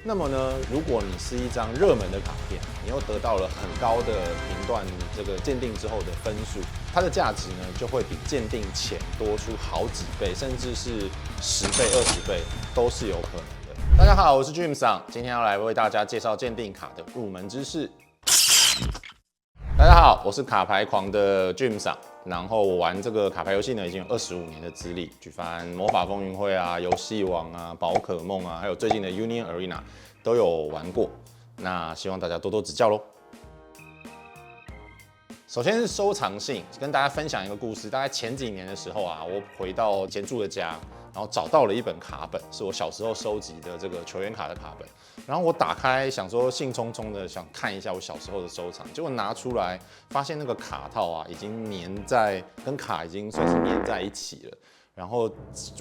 那么呢，如果你是一张热门的卡片，你又得到了很高的评断这个鉴定之后的分数，它的价值呢就会比鉴定前多出好几倍，甚至是10倍、20倍都是有可能的。大家好，我是 Jim 桑，今天要来为大家介绍鉴定卡的入门知识。大家好，我是卡牌狂的 Jim 桑，然后我玩这个卡牌游戏呢已经有25年的资历，举凡魔法风云会啊、游戏王啊、宝可梦啊，还有最近的 Union Arena 都有玩过。那希望大家多多指教咯。首先是收藏性，跟大家分享一个故事。大概前几年的时候啊，我回到前住的家，然后找到了一本卡本，是我小时候收集的这个球员卡的卡本。然后我打开，想说兴冲冲的想看一下我小时候的收藏，结果拿出来，发现那个卡套啊，已经跟卡已经算是粘在一起了，然后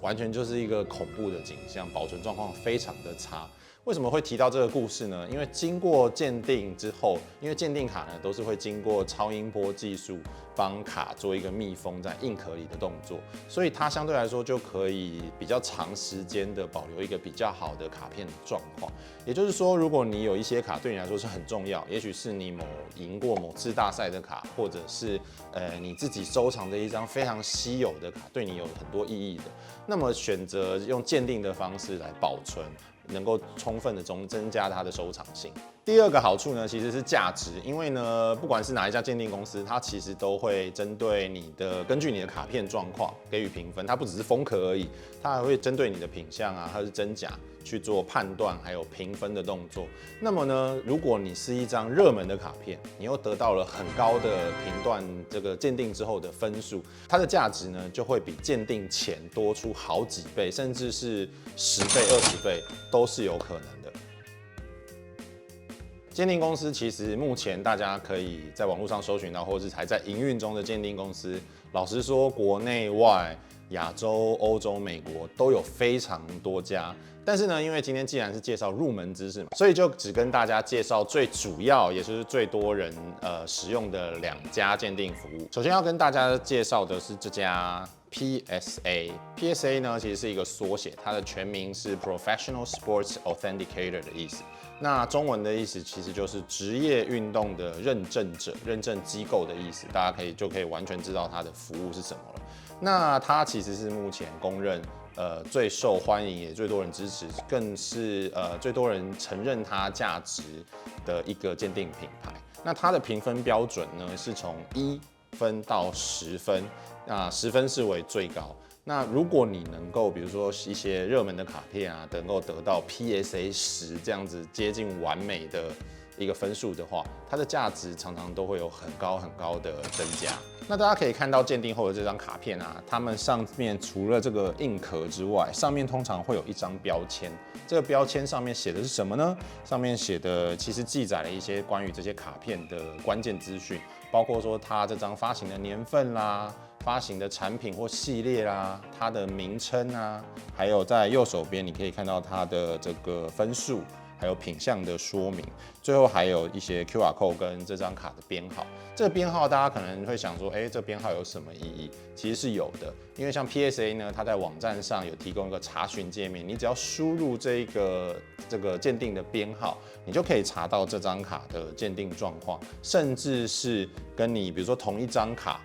完全就是一个恐怖的景象，保存状况非常的差。为什么会提到这个故事呢？因为经过鉴定之后，因为鉴定卡呢都是会经过超音波技术帮卡做一个密封在硬壳里的动作，所以它相对来说就可以比较长时间的保留一个比较好的卡片状况。也就是说，如果你有一些卡对你来说是很重要，也许是你赢过某次大赛的卡，或者是你自己收藏的一张非常稀有的卡，对你有很多意义的，那么选择用鉴定的方式来保存，能够充分的增加它的收藏性。第二个好处呢，其实是价值，因为呢，不管是哪一家鉴定公司，它其实都会根据你的卡片状况给予评分，它不只是封壳而已，它还会针对你的品相啊，它是真假去做判断，还有评分的动作。那么呢，如果你是一张热门的卡片，你又得到了很高的评断这个鉴定之后的分数，它的价值呢就会比鉴定前多出好几倍，甚至是10倍、20倍都是有可能的。鉴定公司其实目前大家可以在网络上搜寻到，或是还在营运中的鉴定公司，老实说，国内外、亚洲、欧洲、美国都有非常多家。但是呢，因为今天既然是介绍入门知识嘛，所以就只跟大家介绍最主要，也就是最多人使用的2家鉴定服务。首先要跟大家介绍的是这家 PSA。PSA 呢其实是一个缩写，它的全名是 Professional Sports Authenticator 的意思。那中文的意思其实就是职业运动的认证者、认证机构的意思。大家就可以完全知道它的服务是什么了。那它其实是目前公认最受欢迎也最多人支持，更是最多人承认它价值的一个鉴定品牌。那它的评分标准呢是从1分到10分，那10分是为最高。那如果你能够，比如说一些热门的卡片啊，能够得到 PSA 10这样子接近完美的一个分数的话，它的价值常常都会有很高很高的增加。那大家可以看到鉴定后的这张卡片啊，它们上面除了这个硬壳之外，上面通常会有一张标签。这个标签上面写的是什么呢？上面写的其实记载了一些关于这些卡片的关键资讯，包括说它这张发行的年份啦、发行的产品或系列啦、它的名称啊，还有在右手边你可以看到它的这个分数，还有品项的说明，最后还有一些 QR code 跟这张卡的编号。这个编号大家可能会想说，这编号有什么意义？其实是有的，因为像 PSA 呢，它在网站上有提供一个查询界面，你只要输入这个鉴定的编号，你就可以查到这张卡的鉴定状况，甚至是跟你比如说同一张卡。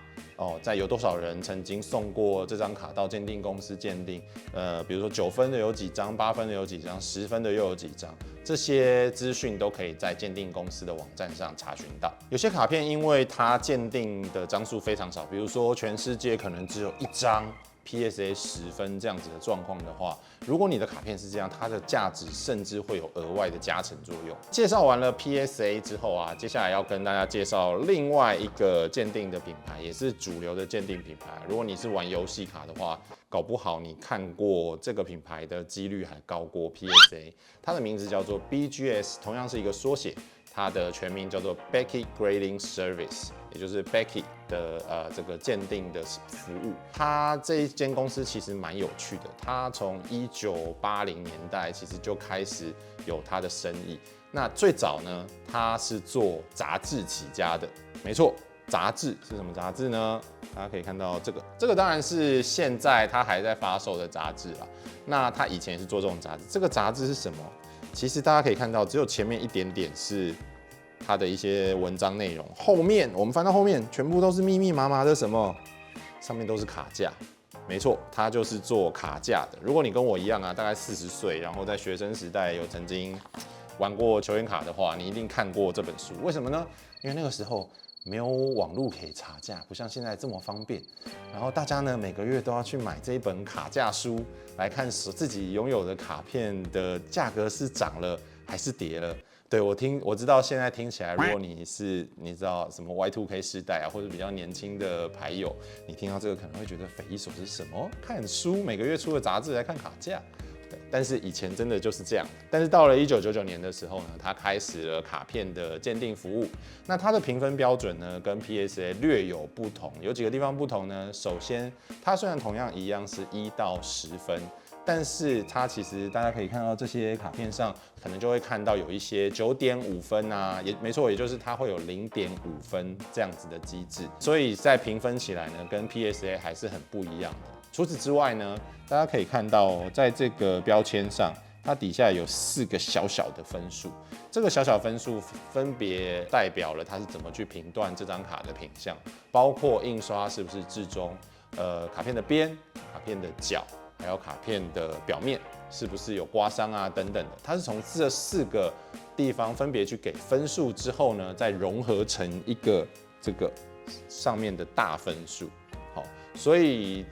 在有多少人曾经送过这张卡到鉴定公司鉴定？比如说9分的有几张，8分的有几张，10分的又有几张，这些资讯都可以在鉴定公司的网站上查询到。有些卡片因为它鉴定的张数非常少，比如说全世界可能只有1张。PSA 10分这样子的状况的话，如果你的卡片是这样，它的价值甚至会有额外的加成作用。介绍完了 PSA 之后啊，接下来要跟大家介绍另外一个鉴定的品牌，也是主流的鉴定品牌。如果你是玩游戏卡的话，搞不好你看过这个品牌的几率还高过 PSA。它的名字叫做 BGS， 同样是一个缩写。它的全名叫做 Beckey Grading Service， 也就是 Beckey 的这个鉴定的服务。它这一间公司其实蛮有趣的，它从1980年代其实就开始有它的生意。那最早呢，它是做杂志起家的，没错，杂志是什么杂志呢？大家可以看到这个当然是现在它还在发售的杂志啦。那它以前也是做这种杂志，这个杂志是什么？其实大家可以看到，只有前面一点点是它的一些文章内容，后面我们翻到后面，全部都是密密麻麻的什么，上面都是卡架。没错，它就是做卡架的。如果你跟我一样啊，大概40岁，然后在学生时代有曾经玩过球员卡的话，你一定看过这本书。为什么呢？因为那个时候没有网络可以查价，不像现在这么方便。然后大家呢每个月都要去买这一本卡架书来看自己拥有的卡片的价格是涨了还是跌了。对，我知道现在听起来，如果你知道什么 Y2K 世代啊，或者比较年轻的牌友，你听到这个可能会觉得匪夷所思，什么看书每个月出的杂志来看卡价。对，但是以前真的就是这样。但是到了1999年的时候呢，它开始了卡片的鉴定服务。那它的评分标准呢，跟 PSA 略有不同，有几个地方不同呢？首先，它虽然同样一样是1到10分。但是它其实大家可以看到这些卡片上，可能就会看到有一些9.5分啊，也没错，也就是它会有0.5分这样子的机制，所以在评分起来呢，跟 PSA 还是很不一样的。除此之外呢，大家可以看到，在这个标签上，它底下有4个小小的分数，这个小小分数分别代表了它是怎么去评断这张卡的品相，包括印刷是不是至中，卡片的边、卡片的角。还有卡片的表面是不是有刮伤啊等等的，它是从这4个地方分别去给分数之后呢，再融合成一个这个上面的大分数。好，所以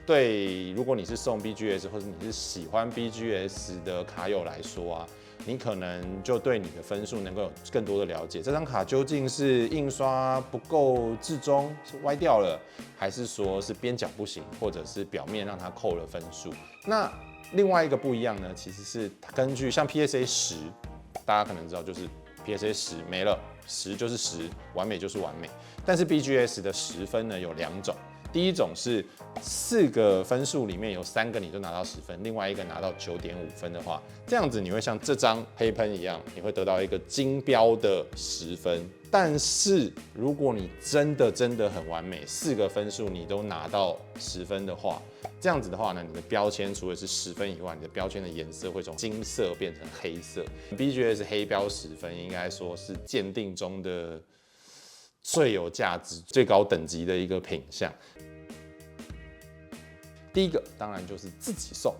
如果你是送 BGS 或者你是喜欢 BGS 的卡友来说啊，你可能就对你的分数能够有更多的了解。这张卡究竟是印刷不够至中，是歪掉了，还是说是边角不行，或者是表面让它扣了分数？那另外一个不一样呢，其实是根据像 PSA 10，大家可能知道就是 PSA 10没了，10就是10，完美就是完美。但是 BGS 的10分呢有2种。第一种是4个分数里面有3个你都拿到10分，另外一个拿到9.5分的话，这样子你会像这张黑喷一样，你会得到一个金标的10分。但是如果你真的很完美，4个分数你都拿到10分的话，这样子的话呢，你的标签除了是10分以外，你的标签的颜色会从金色变成黑色。BGS 黑标10分应该说是鉴定中的最有价值、最高等级的一个品项。第一个当然就是自己送。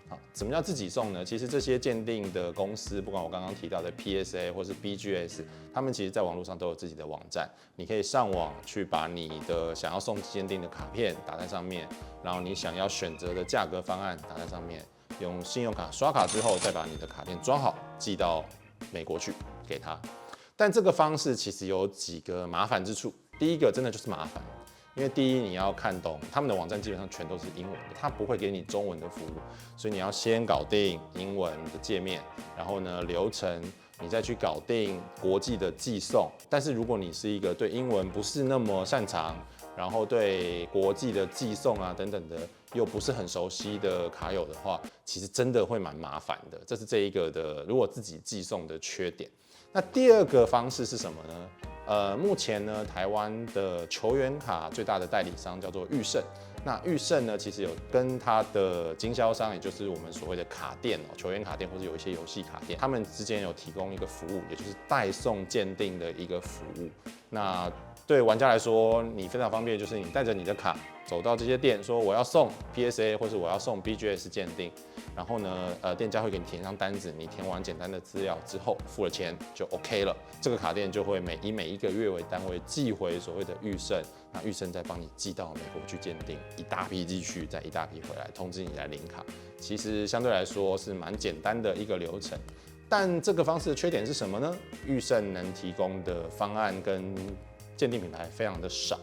好，什么叫自己送呢？其实这些鉴定的公司，不管我刚刚提到的 PSA 或是 BGS， 他们其实在网络上都有自己的网站，你可以上网去把你的想要送鉴定的卡片打在上面，然后你想要选择的价格方案打在上面，用信用卡刷卡之后，再把你的卡片装好寄到美国去给他。但这个方式其实有几个麻烦之处。第一个真的就是麻烦，因为第一你要看懂他们的网站，基本上全都是英文的，他不会给你中文的服务，所以你要先搞定英文的界面，然后呢流程，你再去搞定国际的寄送。但是如果你是一个对英文不是那么擅长，然后对国际的寄送啊等等的又不是很熟悉的卡友的话，其实真的会蛮麻烦的。这是这一个的如果自己寄送的缺点。那第二个方式是什么呢？目前呢，台湾的球员卡最大的代理商叫做玉胜。那玉胜呢，其实有跟它的经销商，也就是我们所谓的卡店球员卡店或者有一些游戏卡店，他们之间有提供一个服务，也就是代送鉴定的一个服务。那对玩家来说，你非常方便，就是你带着你的卡走到这些店，说我要送 PSA 或是我要送 BGS 鉴定，然后呢，店家会给你填上单子，你填完简单的资料之后，付了钱就 OK 了。这个卡店就会以每一个月为单位寄回所谓的玉胜，那玉胜再帮你寄到美国去鉴定，一大批寄去，再一大批回来，通知你来领卡。其实相对来说是蛮简单的一个流程。但这个方式的缺点是什么呢？玉胜能提供的方案跟鉴定品牌非常的少。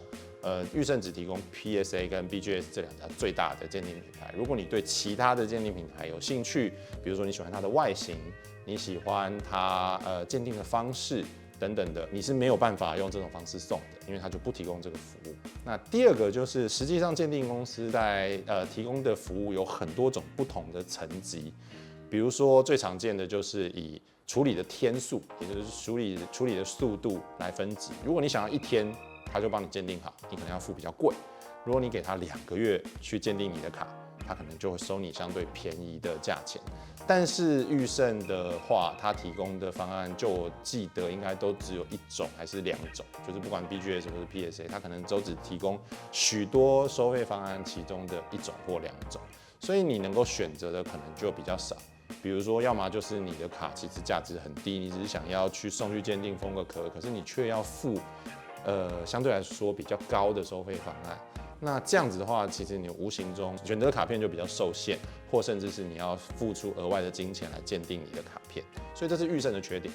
玉胜只提供 PSA 跟 BGS 这2家最大的鉴定品牌。如果你对其他的鉴定品牌有兴趣，比如说你喜欢它的外形，你喜欢它鉴定的方式等等的，你是没有办法用这种方式送的，因为它就不提供这个服务。那第二个就是，实际上鉴定公司在提供的服务有很多种不同的层级。比如说最常见的就是以处理的天数，也就是处理的速度来分级。如果你想要1天他就帮你鉴定好，你可能要付比较贵。如果你给他2个月去鉴定你的卡，它可能就会收你相对便宜的价钱。但是裕盛的话，它提供的方案，就我记得应该都只有1种还是2种，就是不管 BGS 或是 PSA， 它可能都只提供许多收费方案其中的1种或2种，所以你能够选择的可能就比较少。比如说，要么就是你的卡其实价值很低，你只是想要送去鉴定封个壳，可是你却要付相对来说比较高的收费方案。那这样子的话，其实你无形中选择的卡片就比较受限，或甚至是你要付出额外的金钱来鉴定你的卡片，所以这是裕盛的缺点。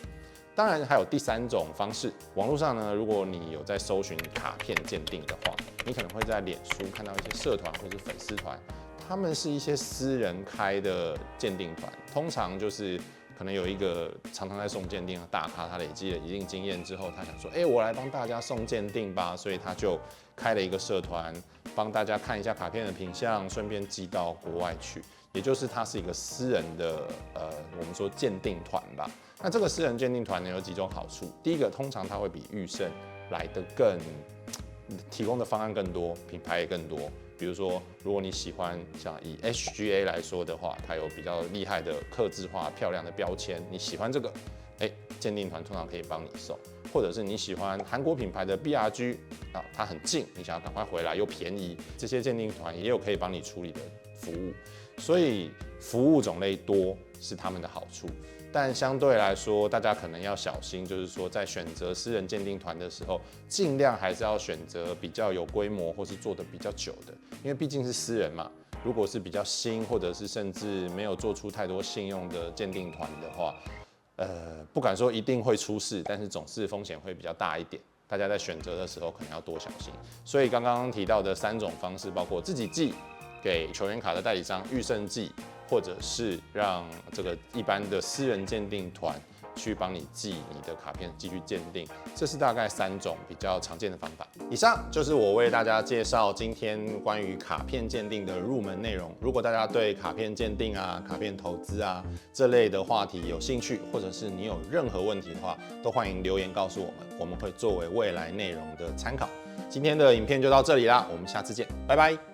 当然还有第3种方式，网络上呢，如果你有在搜寻卡片鉴定的话，你可能会在脸书看到一些社团或是粉丝团，他们是一些私人开的鉴定团，通常就是可能有一个常常在送鉴定的大咖，他累积了一定经验之后，他想说，我来帮大家送鉴定吧，所以他就开了一个社团，帮大家看一下卡片的品相，顺便寄到国外去。也就是它是一个私人的我们说鉴定团吧。那这个私人鉴定团呢有几种好处，第一个，通常它会比裕盛来得更提供的方案更多，品牌也更多。比如说，如果你喜欢像以 HGA 来说的话，它有比较厉害的客制化、漂亮的标签，你喜欢这个，鉴定团通常可以帮你送。或者是你喜欢韩国品牌的 BRG 啊，它很近，你想要赶快回来又便宜，这些鉴定团也有可以帮你处理的服务。所以服务种类多是他们的好处。但相对来说，大家可能要小心，就是说在选择私人鉴定团的时候，尽量还是要选择比较有规模或是做得比较久的，因为毕竟是私人嘛。如果是比较新，或者是甚至没有做出太多信用的鉴定团的话，不敢说一定会出事，但是总是风险会比较大一点。大家在选择的时候可能要多小心。所以刚刚提到的3种方式，包括自己寄给球员卡的代理商裕盛寄，或者是让这个一般的私人鉴定团去帮你寄你的卡片继续鉴定，这是大概3种比较常见的方法。以上就是我为大家介绍今天关于卡片鉴定的入门内容。如果大家对卡片鉴定啊、卡片投资啊这类的话题有兴趣，或者是你有任何问题的话，都欢迎留言告诉我们，我们会作为未来内容的参考。今天的影片就到这里啦，我们下次见，拜拜。